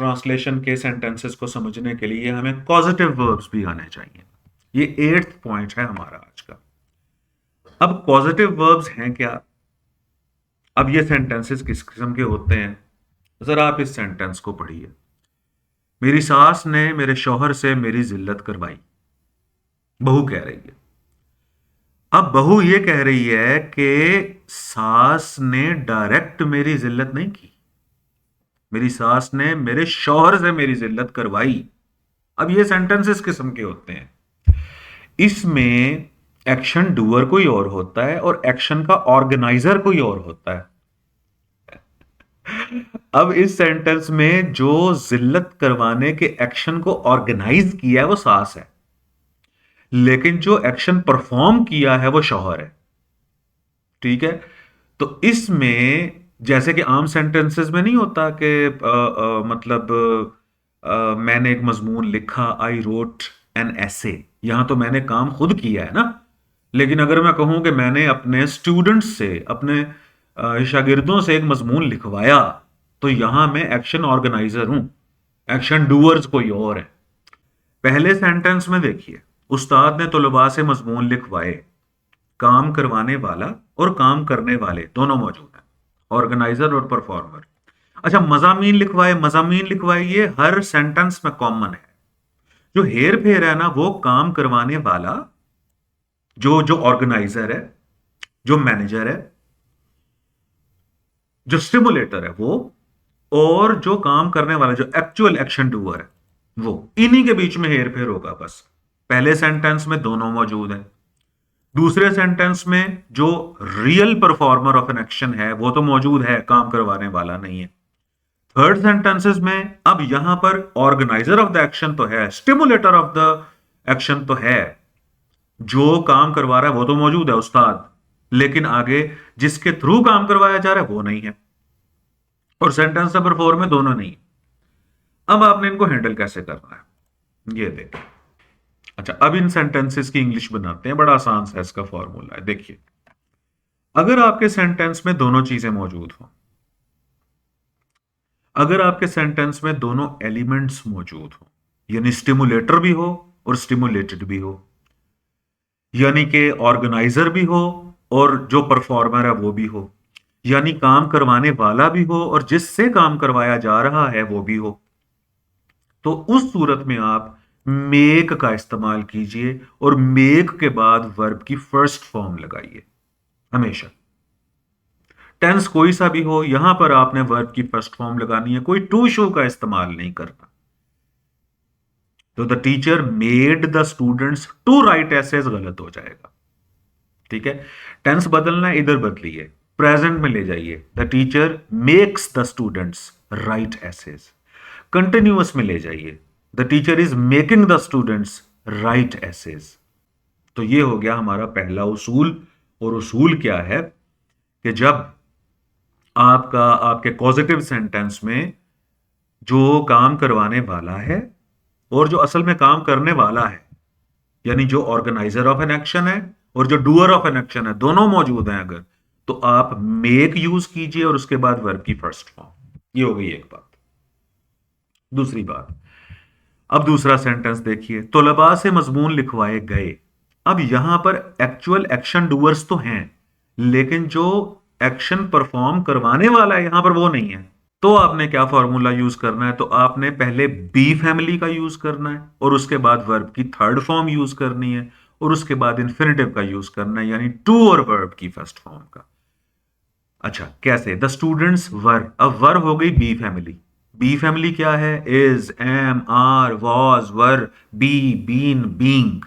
Translation के sentences को समझने के लिए हमें कॉजेटिव वर्ब्स भी आने चाहिए। ये 8th पॉइंट है हमारा आज का। अब पॉजिटिव वर्ब्स हैं क्या? अब ये सेंटेंसेस किस किस्म के होते हैं? जरा आप इस सेंटेंस को पढ़िए। मेरी सास ने मेरे शौहर से मेरी जिल्लत करवाई। बहू कह रही है। अब बहू ये कह रही है कि सास ने डायरेक्ट मेरी जिल्लत नहीं की, मेरी सास ने मेरे शौहर से मेरी जिल्लत करवाई। अब ये सेंटेंसेस किस्म के होते हैं। इसमें एक्शन डूअर कोई और होता है और एक्शन का ऑर्गेनाइजर कोई और होता है। अब इस सेंटेंस में जो जिल्लत करवाने के एक्शन को ऑर्गेनाइज किया है वो सास है, लेकिन जो एक्शन परफॉर्म किया है वो शौहर है। ठीक है। तो इसमें जैसे कि आम सेंटेंसेस में नहीं होता कि मतलब मैंने एक मजमून लिखा, आई रोट एन ऐसे। यहां तो मैंने काम खुद किया है ना। लेकिन अगर मैं कहूं कि मैंने अपने स्टूडेंट्स से, अपने शागिर्दों से एक मजमून लिखवाया, तो यहां मैं एक्शन ऑर्गेनाइजर हूं, एक्शन डूअर्स कोई और है। पहले सेंटेंस में देखिए, उस्ताद ने तलबा से मजमून लिखवाए। काम करवाने वाला और काम करने वाले दोनों मौजूद हैं, ऑर्गेनाइजर और परफॉर्मर। अच्छा, मजामीन लिखवाए, मजामीन लिखवाए ये हर सेंटेंस में कॉमन है। जो हेर फेर है ना, वो काम करवाने वाला, जो जो ऑर्गेनाइजर है, जो मैनेजर है, जो स्टिमुलेटर है वो, और जो काम करने वाला, जो एक्चुअल एक्शन डूअर है वो, इन्हीं के बीच में हेर फेर होगा बस। पहले सेंटेंस में दोनों मौजूद हैं। दूसरे सेंटेंस में जो real performer of an action है वो तो मौजूद है, काम करवाने वाला नहीं है। थर्ड सेंटेंसेस में अब यहां पर ऑर्गेनाइजर ऑफ द एक्शन तो है, स्टिमुलेटर ऑफ द एक्शन तो है, जो काम करवा रहा है वो तो मौजूद है, उस्ताद, लेकिन आगे जिसके थ्रू काम करवाया जा रहा है वो नहीं है। और सेंटेंस नंबर 4 में दोनों नहीं। अब आपने इनको हैंडल कैसे करना है ये देखिए। अच्छा, अब इन सेंटेंसेस की इंग्लिश बनाते हैं। बड़ा आसान सा इसका फॉर्मूला है, देखिए। अगर आपके सेंटेंस में दोनों चीजें मौजूद हो, अगर आपके सेंटेंस में दोनों एलिमेंट्स मौजूद हो, यानी स्टिमुलेटर भी हो और स्टिमुलेटेड भी हो, यानी कि ऑर्गेनाइजर भी हो और जो परफॉर्मर है वो भी हो, यानी काम करवाने वाला भी हो और जिससे काम करवाया जा रहा है वो भी हो, तो उस सूरत में आप मेक का इस्तेमाल कीजिए और मेक के बाद वर्ब की फर्स्ट फॉर्म लगाइए हमेशा। टेंस कोई सा भी हो, यहां पर आपने वर्ब की फर्स्ट फॉर्म लगानी है, कोई टू शू का इस्तेमाल नहीं करना। तो the teacher made the students to write essays गलत हो जाएगा। ठीक है। टेंस बदलना है, इधर बदलिए, प्रेजेंट में ले जाइए, the teacher makes the students write essays. Continuous में ले जाइए, the teacher is making the students write essays. तो ये हो गया हमारा पहला उसूल। और उसूल क्या है कि जब आपका आपके पॉजिटिव सेंटेंस में जो काम करवाने वाला है और जो असल में काम करने वाला है, यानी जो ऑर्गेनाइजर ऑफ एन एक्शन है और जो डूअर ऑफ एन एक्शन है, दोनों मौजूद हैं अगर, तो आप मेक यूज कीजिए और उसके बाद वर्ब की फर्स्ट फॉर्म। ये हो गई एक बात। दूसरी बात, अब दूसरा सेंटेंस देखिए, तलबा से मजमून लिखवाए गए। अब यहां पर एक्चुअल एक्शन डूअर्स तो हैं, लेकिन जो एक्शन परफॉर्म करवाने वाला है यहां पर वो नहीं है। तो आपने क्या फॉर्मूला यूज करना है? तो आपने पहले बी फैमिली का यूज करना है और उसके बाद वर्ब की थर्ड फॉर्म यूज करनी है और उसके बाद इन्फिनेटिव का यूज करना है, यानी टू और वर्ब की फर्स्ट फॉर्म का। अच्छा, कैसे? द स्टूडेंट्स वर, अब वर हो गई बी फैमिली। बी फैमिली क्या है? Is, am, are, was, were, be, been, being.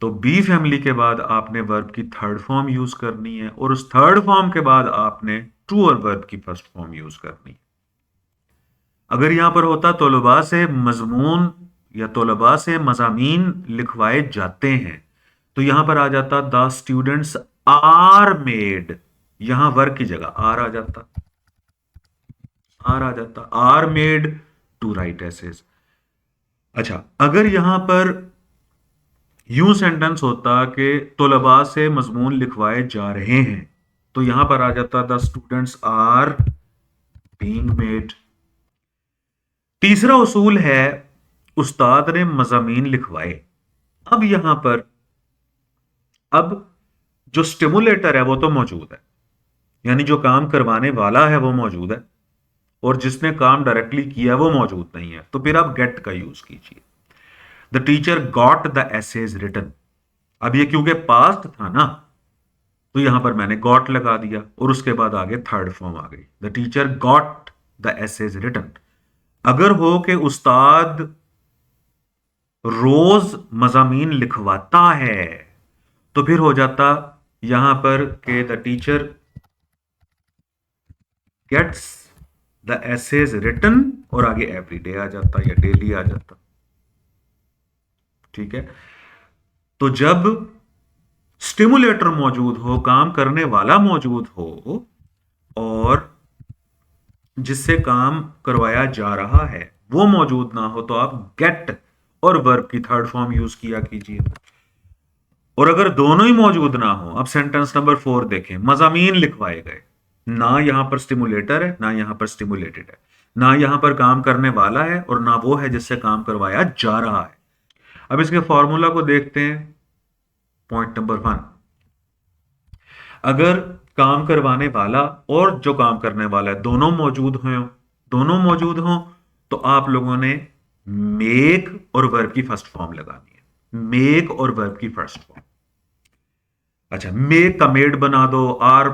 तो बी फैमिली के बाद आपने वर्ब की थर्ड फॉर्म यूज करनी है और उस थर्ड फॉर्म के बाद आपने टू और वर्ब की फर्स्ट फॉर्म यूज करनी है। अगर यहां पर होता तलबा से मजमून या तलबा से मजामीन लिखवाए जाते हैं, तो यहां पर आ जाता द स्टूडेंट्स आर मेड, यहां वर्क की जगह आर आ जाता, आर आ जाता, are made to write essays. अच्छा, अगर यहां पर यूं सेंटेंस होता कि तलबा से मजमून लिखवाए जा रहे हैं, तो यहां पर आ जाता the students are being made. तीसरा उसूल है उस्ताद ने मज़ामीन लिखवाए। अब यहां पर अब जो स्टिमुलेटर है वो तो मौजूद है, यानी जो काम करवाने वाला है वो मौजूद है, और जिसने काम डायरेक्टली किया वो मौजूद नहीं है, तो फिर आप गेट का यूज कीजिए। The teacher got the essays written. अब ये क्योंकि पास्ट था ना, तो यहां पर मैंने गॉट लगा दिया और उसके बाद आगे थर्ड फॉर्म आ गई, the teacher got the essays written. अगर हो कि उस्ताद रोज मजामीन लिखवाता है, तो फिर हो जाता यहां पर के the teacher gets the essays written, और आगे एवरीडे आ जाता या डेली आ जाता। ठीक है, तो जब स्टिमुलेटर मौजूद हो, काम करने वाला मौजूद हो, और जिससे काम करवाया जा रहा है वो मौजूद ना हो, तो आप गेट और वर्ब की थर्ड फॉर्म यूज किया कीजिए। और अगर दोनों ही मौजूद ना हो, अब सेंटेंस नंबर 4 देखें, मजामीन लिखवाए गए, ना यहां पर स्टिमुलेटर है ना यहां पर स्टिमुलेटेड है, ना यहां पर काम करने वाला है और ना वो है जिससे काम करवाया जा रहा है। अब इसके फॉर्मूला को देखते हैं। पॉइंट नंबर 1, अगर काम करवाने वाला और जो काम करने वाला है दोनों मौजूद हों, तो आप लोगों ने मेक और वर्ब की फर्स्ट फॉर्म लगानी है। मेक और वर्ब की फर्स्ट फॉर्म। अच्छा, मेक का मेड बना दो, आर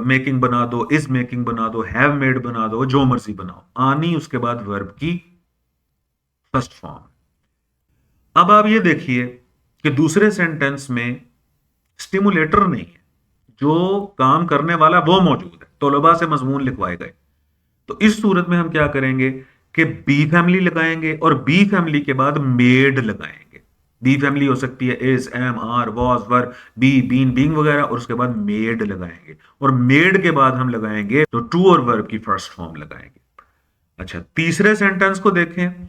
मेकिंग बना दो, इज मेकिंग बना दो, हैव मेड बना दो, जो मर्जी बनाओ, आनी उसके बाद वर्ब की फर्स्ट फॉर्म। अब आप ये देखिए कि दूसरे सेंटेंस में स्टिमुलेटर नहीं है, जो काम करने वाला वो मौजूद है, तलबा से मजमून लिखवाए गए। तो इस सूरत में हम क्या करेंगे कि बी फैमिली लगाएंगे और बी फैमिली के बाद मेड लगाएंगे। बी फैमिली हो सकती है is, am, are, was, were, be, been, being वगैरह, और उसके बाद मेड लगाएंगे, और मेड के बाद हम लगाएंगे तो टू और वर्ब की फर्स्ट फॉर्म लगाएंगे। अच्छा, तीसरे सेंटेंस को देखें,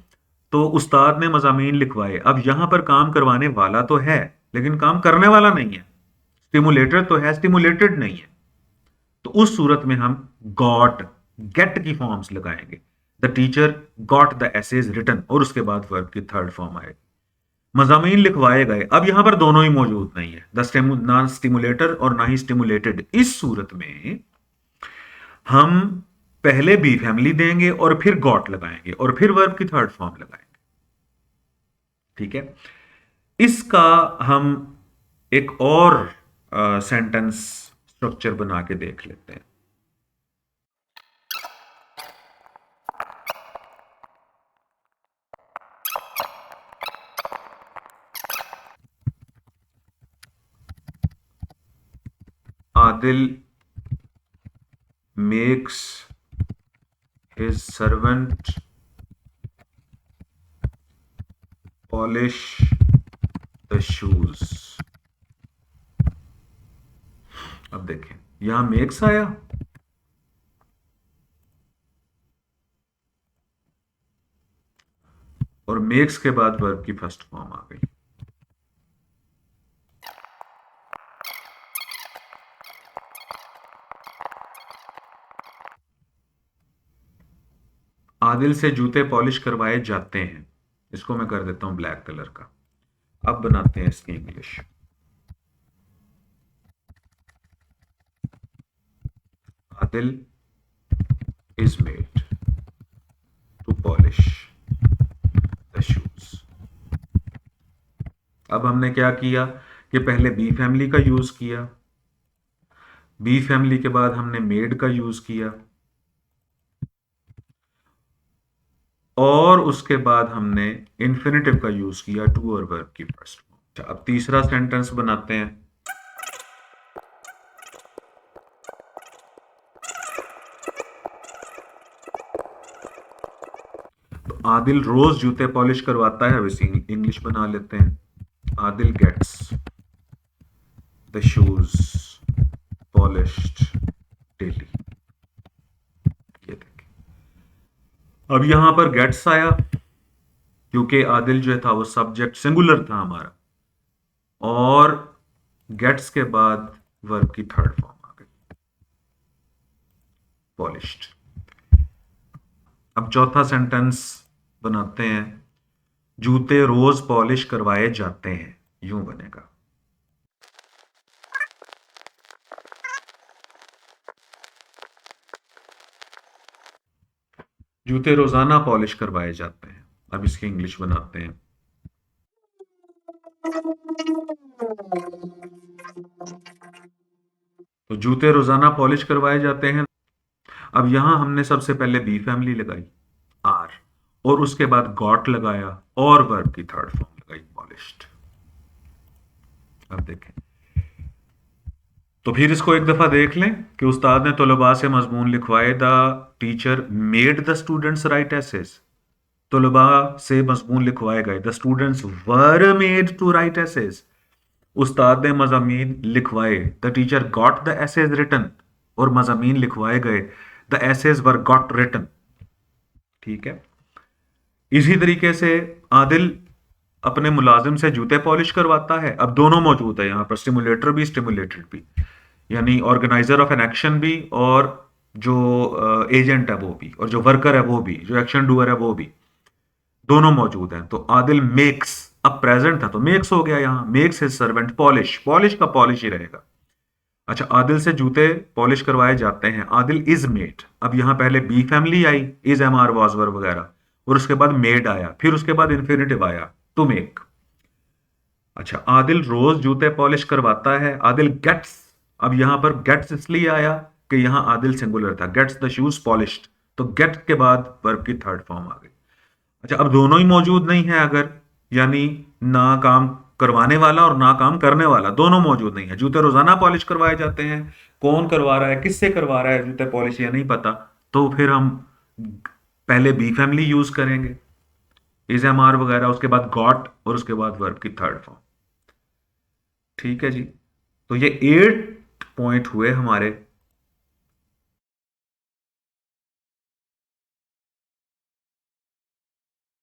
तो उस्ताद ने मजामीन लिखवाए। अब यहां पर काम करवाने वाला तो है लेकिन काम करने वाला नहीं है, स्टिमुलेटर तो है, स्टिमुलेटेड नहीं है। तो उस सूरत में हम गॉट, गेट की फॉर्म्स लगाएंगे। The teacher got the essays written, और उसके बाद वर्ब की थर्ड फॉर्म आएगी। मजामीन लिखवाए गए, अब यहां पर दोनों ही मौजूद नहीं है, ना स्टिमुलेटर और ना ही स्टिमुलेटेड। इस सूरत में हम पहले बी फैमिली देंगे और फिर गॉट लगाएंगे और फिर वर्ब की थर्ड फॉर्म लगाएंगे। ठीक है, इसका हम एक और सेंटेंस स्ट्रक्चर बना के देख लेते हैं। Adil makes his servant polish the shoes। अब देखें, यहां मेक्स आया और मेक्स के बाद वर्ब की फर्स्ट फॉर्म आ गई। आदिल से जूते पॉलिश करवाए जाते हैं, इसको मैं कर देता हूं ब्लैक कलर का। अब बनाते हैं इसकी English. Adil is made to polish the shoes. अब हमने क्या किया कि पहले बी फैमिली का यूज किया, बी फैमिली के बाद हमने मेड का यूज किया, और उसके बाद हमने इंफिनिटिव का यूज किया टू और वर्ब की फर्स्ट फॉर्म। अब तीसरा सेंटेंस बनाते हैं। तो आदिल रोज जूते पॉलिश करवाता है, वैसे इंग्लिश बना लेते हैं। Adil gets the shoes polished daily. ये देखिए, अब यहां पर गेट्स आया क्योंकि आदिल जो था वो सब्जेक्ट सिंगुलर था हमारा, और गेट्स के बाद वर्ब की थर्ड फॉर्म आ गई, पॉलिश्ड। अब चौथा सेंटेंस बनाते हैं, जूते रोज पॉलिश करवाए जाते हैं, यूं बनेगा। जूते रोजाना पॉलिश करवाए जाते हैं। अब इसकी इंग्लिश बनाते हैं। तो जूते रोजाना पॉलिश करवाए जाते हैं। अब यहां हमने सबसे पहले बी फैमिली लगाई, आर, और उसके बाद गॉट लगाया और वर्ब की थर्ड फॉर्म लगाई, पॉलिश्ड। अब देखें, तो फिर इसको एक दफा देख लें कि उस्ताद ने तलबा से मजमून लिखवाए, the teacher made the students write essays. तलबा से मजमून लिखवाए गए, the students were made to write essays. उस्ताद ने मजामीन लिखवाए, the teacher got the essays written, और मजामीन लिखवाए गए, the essays were got written. ठीक है। इसी तरीके से आदिल अपने मुलाजिम से जूते पॉलिश करवाता है। अब दोनों मौजूद है यहां पर, स्टिमुलेटर भी स्टिमुलेटेड भी, यानी ऑर्गेनाइजर ऑफ एन एक्शन भी, और जो एजेंट है वो भी, और जो वर्कर है वो भी, जो एक्शन डूअर है वो भी, दोनों मौजूद हैं। तो आदिल मेक्स, अब प्रेजेंट था तो मेक्स हो गया, यहां makes his servant polish, polish का पॉलिश ही रहेगा। अच्छा, आदिल से जूते पॉलिश करवाए जाते हैं, आदिल इज मेड। अब यहां पहले बी फैमिली आई, is, am, are, was, were वगैरह, और उसके बाद मेड आया, फिर उसके बाद इन्फिनेटिव आया, टू मेक। अच्छा, आदिल रोज जूते पॉलिश करवाता है, आदिल गेट्स। अब यहां पर गेट्स इसलिए आया कि यहां आदिल सिंगुलर था, गेट्स द शूज पॉलिश्ड, तो गेट के बाद वर्ब की थर्ड फॉर्म आ गई। अच्छा, अब दोनों ही मौजूद नहीं है अगर, यानी ना काम करवाने वाला और ना काम करने वाला, दोनों मौजूद नहीं है। जूते रोजाना पॉलिश करवाए जाते हैं, कौन करवा रहा है, किससे करवा रहा है जूते पॉलिश, ये नहीं पता, तो फिर हम पहले बी फैमिली यूज करेंगे, इज, एम, आर वगैरह, उसके बाद गॉट, और उसके बाद वर्ब की थर्ड फॉर्म। ठीक है जी। तो ये 8 पॉइंट हुए हमारे